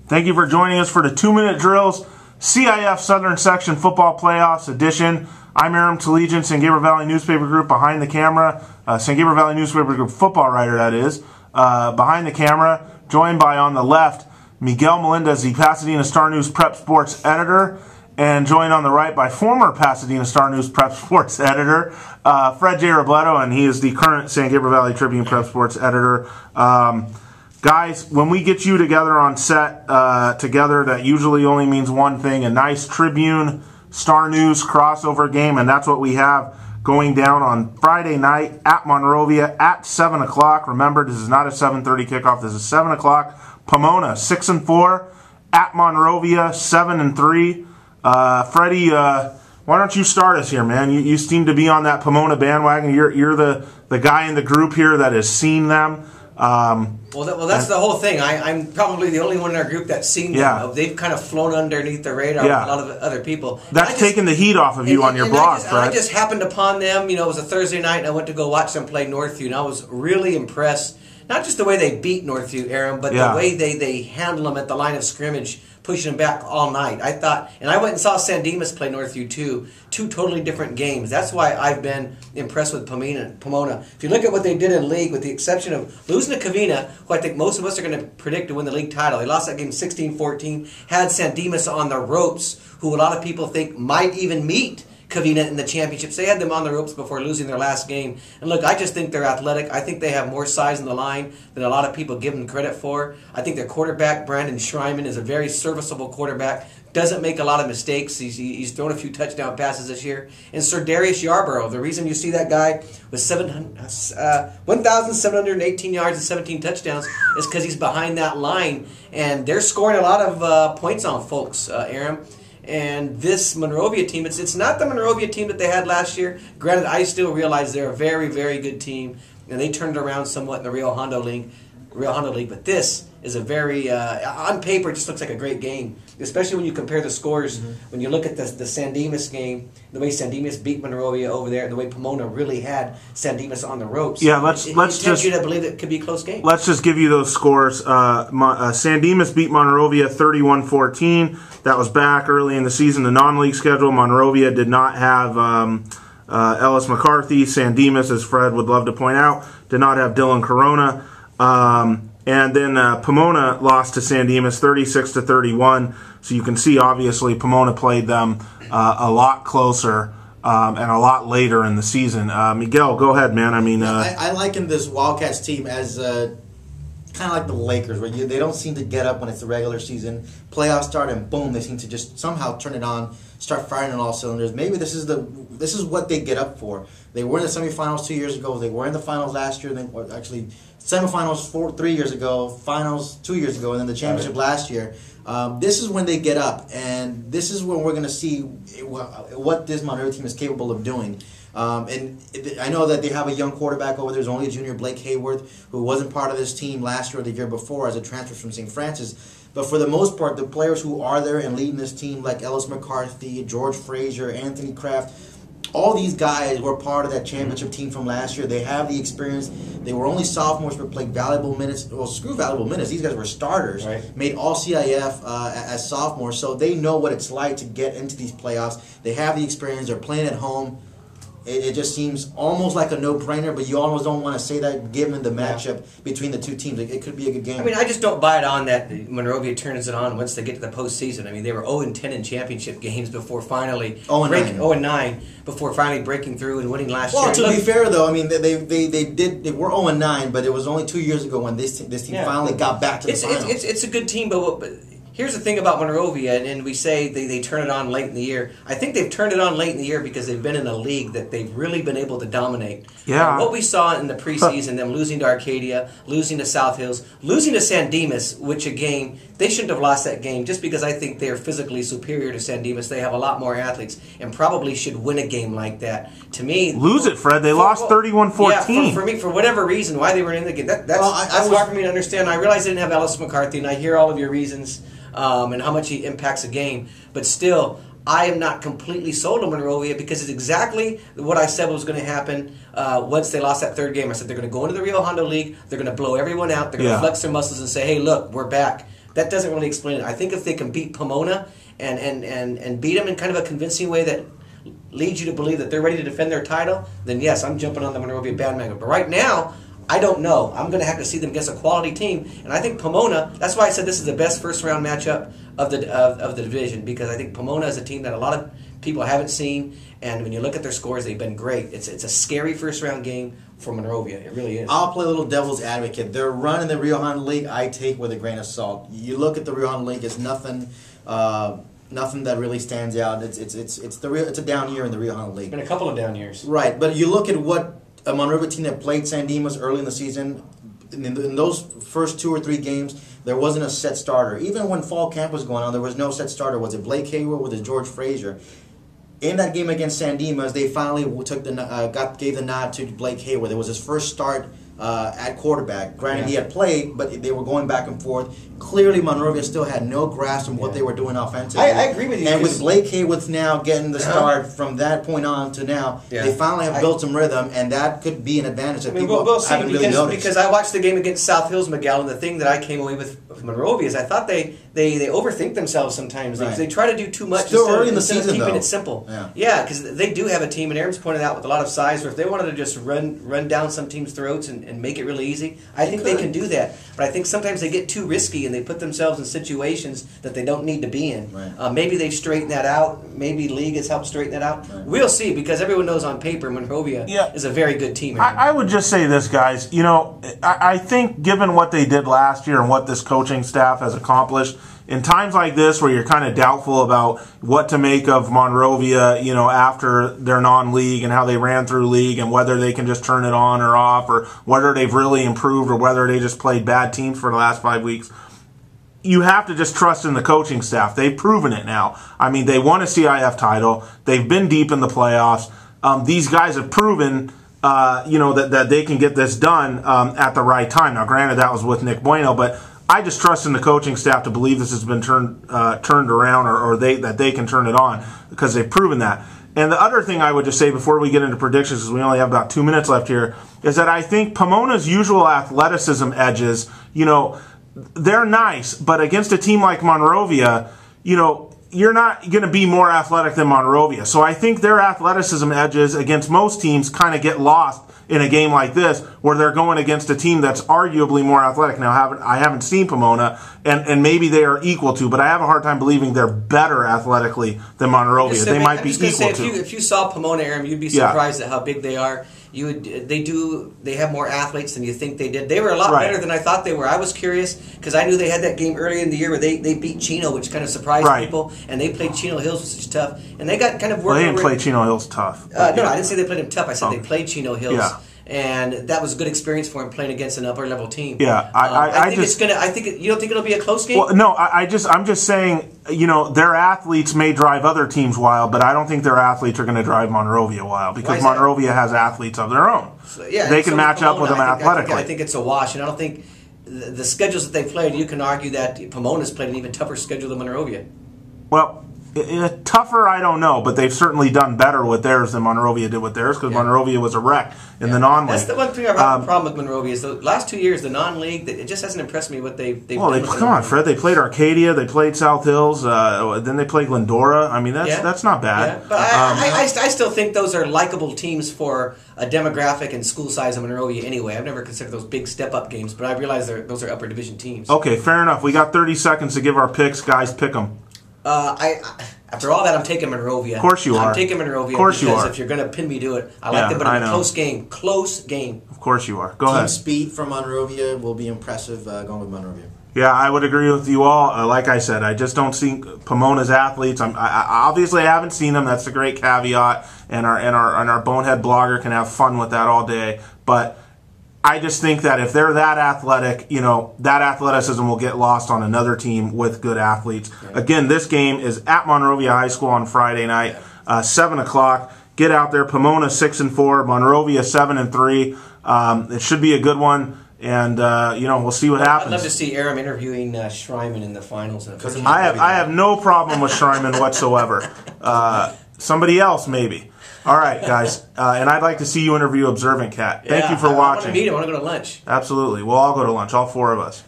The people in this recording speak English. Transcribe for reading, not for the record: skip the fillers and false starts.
Thank you for joining us for the 2-minute drills, CIF Southern Section Football Playoffs edition. I'm Aram Talegian, San Gabriel Valley Newspaper Group behind the camera, San Gabriel Valley Newspaper Group football writer, that is, behind the camera, joined by, on the left, Miguel Melendez, the Pasadena Star-News Prep Sports editor, and joined on the right by former Pasadena Star-News Prep Sports editor, Fred J. Robledo, and he is the current San Gabriel Valley Tribune Prep Sports editor. Guys, when we get you together on set together, that usually only means one thing: a nice Tribune Star-News crossover game, and that's what we have going down on Friday night at Monrovia at 7 o'clock. Remember, this is not a 7:30 kickoff. This is 7 o'clock. Pomona, 6-4. At Monrovia, 7-3. Freddie, why don't you start us here, man? You seem to be on that Pomona bandwagon. You're the guy in the group here that has seen them. Well, that's the whole thing. I'm probably the only one in our group that's seen them. Yeah. They've kind of flown underneath the radar with a lot of other people. That's taken the heat off of you on your blog, right? I just happened upon them. You know, it was a Thursday night, and I went to go watch them play Northview, and I was really impressed. Not just the way they beat Northview, Aaron, but the way they handle them at the line of scrimmage, pushing them back all night. I thought, and I went and saw San Dimas play Northview too. Two totally different games. That's why I've been impressed with Pomona. If you look at what they did in league, with the exception of losing to Covina, who I think most of us are going to predict to win the league title. They lost that game 16-14, had San Dimas on the ropes, who a lot of people think might even meet Covina in the championships. They had them on the ropes before losing their last game. And look, I just think they're athletic. I think they have more size in the line than a lot of people give them credit for. I think their quarterback, Brandon Schreiman, is a very serviceable quarterback. Doesn't make a lot of mistakes. He's thrown a few touchdown passes this year. And Sir Darius Yarborough, the reason you see that guy with 1,718 yards and 17 touchdowns is because he's behind that line. And they're scoring a lot of points on folks, Aaron. And this Monrovia team, it's not the Monrovia team that they had last year. Granted, I still realize they're a very, very good team, and they turned around somewhat in the Rio Hondo League. But this is a very, on paper, it just looks like a great game, especially when you compare the scores. When you look at the San Dimas game, the way San Dimas beat Monrovia over there, and the way Pomona really had San Dimas on the ropes. Yeah, let's just you to believe it could be a close game. Let's just give you those scores. San Dimas beat Monrovia 31-14. That was back early in the season. The non-league schedule, Monrovia did not have Ellis McCarthy. San Dimas, as Fred would love to point out, did not have Dylan Corona. And then Pomona lost to San Dimas 36-31. So you can see, obviously, Pomona played them a lot closer and a lot later in the season. Miguel, go ahead, man. I mean, I liken this Wildcats team as kind of like the Lakers, where they don't seem to get up when it's the regular season. Playoffs start and boom, they seem to just somehow turn it on, start firing on all cylinders. Maybe this is what they get up for. They were in the semifinals 2 years ago. They were in the finals last year. Actually, semifinals 3 years ago, finals 2 years ago, and then the championship last year. This is when they get up, and this is when we're going to see what this Monrovia team is capable of doing. And I know that they have a young quarterback over there. There's only a junior, Blake Hayworth, who wasn't part of this team last year or the year before as a transfer from St. Francis. But for the most part, the players who are there and leading this team, like Ellis McCarthy, George Frazier, Anthony Kraft, all these guys were part of that championship team from last year. They have the experience. They were only sophomores, but played valuable minutes. Well, screw valuable minutes. These guys were starters. Right. Made all CIF as sophomores, so they know what it's like to get into these playoffs. They have the experience. They're playing at home. It just seems almost like a no-brainer, but you almost don't want to say that given the matchup between the two teams. It could be a good game. I mean, I just don't buy it on that Monrovia turns it on once they get to the postseason. I mean, they were 0-10 in championship games before finally 0-9 before finally breaking through and winning last year. Well, to be fair though, I mean they were 0-9, but it was only 2 years ago when this team finally got back to the finals. It's a good team, but here's the thing about Monrovia, and we say they turn it on late in the year. I think they've turned it on late in the year because they've been in a league that they've really been able to dominate. Yeah. What we saw in the preseason, them losing to Arcadia, losing to South Hills, losing to San Dimas, which a game, they shouldn't have lost that game just because I think they're physically superior to San Dimas. They have a lot more athletes and probably should win a game like that. To me... Lose it, Fred. They lost 31-14. Yeah, for me, for whatever reason, why they were in the game. That's hard for me to understand. I realize they didn't have Ellis McCarthy, and I hear all of your reasons. And how much he impacts a game. But still, I am not completely sold on Monrovia because it's exactly what I said was going to happen once they lost that third game. I said they're going to go into the Rio Hondo League, they're going to blow everyone out, they're going to flex their muscles and say, hey, look, we're back. that doesn't really explain it. I think if they can beat Pomona and beat them in kind of a convincing way that leads you to believe that they're ready to defend their title, then yes, I'm jumping on the Monrovia bandwagon. But right now, I don't know. I'm going to have to see them against a quality team, and I think Pomona. That's why I said this is the best first-round matchup of the division, because I think Pomona is a team that a lot of people haven't seen, and when you look at their scores, they've been great. It's a scary first-round game for Monrovia. It really is. I'll play a little devil's advocate. Their run in the Rio Hondo League, I take with a grain of salt. You look at the Rio Hondo League, it's nothing. Nothing that really stands out. It's a down year in the Rio Hondo League. Been a couple of down years. Right, but you look at what a Monrovia team that played San Dimas early in the season. In those first 2 or 3 games, there wasn't a set starter. Even when fall camp was going on, there was no set starter. Was it Blake Hayward? Was it George Frazier? In that game against San Dimas, they finally gave the nod to Blake Hayward. It was his first start at quarterback. Granted, he had played, but they were going back and forth. Clearly, Monrovia still had no grasp on what they were doing offensively. I agree with you. And with Blake Hayward now getting the start from that point on to now, they finally have built some rhythm, and that could be an advantage that people haven't really noticed. Because I watched the game against South Hills, Miguel, and the thing that I came away with Monrovia is I thought they overthink themselves sometimes. They try to do too much Still early in the season, of keeping though. it simple. Yeah, because they do have a team, and Aaron's pointed out with a lot of size, where if they wanted to just run down some team's throats and make it really easy, I think they can do that. But I think sometimes they get too risky and they put themselves in situations that they don't need to be in. Right. Maybe they've straightened that out. Maybe League has helped straighten that out. Right. We'll see, because everyone knows on paper Monrovia is a very good team. I would just say this, guys. You know, I think given what they did last year and what this coaching staff has accomplished, in times like this where you're kind of doubtful about what to make of Monrovia, you know, after their non-league and how they ran through league and whether they can just turn it on or off or whether they've really improved or whether they just played bad teams for the last 5 weeks, you have to just trust in the coaching staff. They've proven it now. I mean, they won a CIF title. They've been deep in the playoffs. These guys have proven, you know, that they can get this done at the right time. Now, granted, that was with Nick Bueno, but I just trust in the coaching staff to believe this has been turned around, or that they can turn it on, because they've proven that. And the other thing I would just say before we get into predictions, because we only have about 2 minutes left here, is that I think Pomona's usual athleticism edges, you know, they're nice, but against a team like Monrovia, you know, you're not going to be more athletic than Monrovia. So I think their athleticism edges against most teams kind of get lost in a game like this, where they're going against a team that's arguably more athletic. Now, I haven't seen Pomona, and maybe they are equal to, but I have a hard time believing they're better athletically than Monrovia. They might be equal to. If you saw Pomona, Aaron, you'd be surprised at how big they are. They have more athletes than you think they did. They were a lot better than I thought they were. I was curious because I knew they had that game early in the year where they beat Chino, which kind of surprised people, and they played Chino Hills, which is tough, and they got kind of worked. Well, they didn't play Chino Hills tough. No, I didn't say they played him tough. I said they played Chino Hills. Yeah. And that was a good experience for him playing against an upper level team. Yeah, you don't think it'll be a close game? Well, no, I'm just saying, you know, their athletes may drive other teams wild, but I don't think their athletes are going to drive Monrovia wild, because Monrovia has athletes of their own. So, they can match up with them athletically. I think it's a wash, and I don't think the schedules that they played. You can argue that Pomona's played an even tougher schedule than Monrovia. Well, tougher, I don't know, but they've certainly done better with theirs than Monrovia did with theirs, because Monrovia was a wreck in the non-league. That's the one thing I have a problem with Monrovia is the last 2 years, the non-league, it just hasn't impressed me what they've done. Come on, Fred. They played Arcadia, they played South Hills, then they played Glendora. I mean, that's not bad. Yeah. But I still think those are likable teams for a demographic and school size of Monrovia anyway. I've never considered those big step-up games, but I realize those are upper division teams. Okay, fair enough. We got 30 seconds to give our picks. Guys, pick them. After all that, I'm taking Monrovia. Of course you are. I'm taking Monrovia. Of course you are. Because if you're going to pin me to it, I like them, but in a close game. Close game. Of course you are. Go ahead. Team speed from Monrovia will be impressive going with Monrovia. Yeah, I would agree with you all. Like I said, I just don't see Pomona's athletes. I obviously haven't seen them. That's a great caveat, and our bonehead blogger can have fun with that all day. But I just think that if they're that athletic, you know, that athleticism will get lost on another team with good athletes. Yeah. Again, this game is at Monrovia High School on Friday night, 7 o'clock. Get out there. Pomona 6-4, Monrovia 7-3. It should be a good one, and you know, we'll see what happens. I'd love to see Aram interviewing Schreiman in the finals. I have no problem with Schreiman whatsoever. Somebody else maybe. All right, guys, and I'd like to see you interview Observant Cat. Thank you for watching. I want to meet him. I want to go to lunch. Absolutely. We'll all go to lunch, all 4 of us.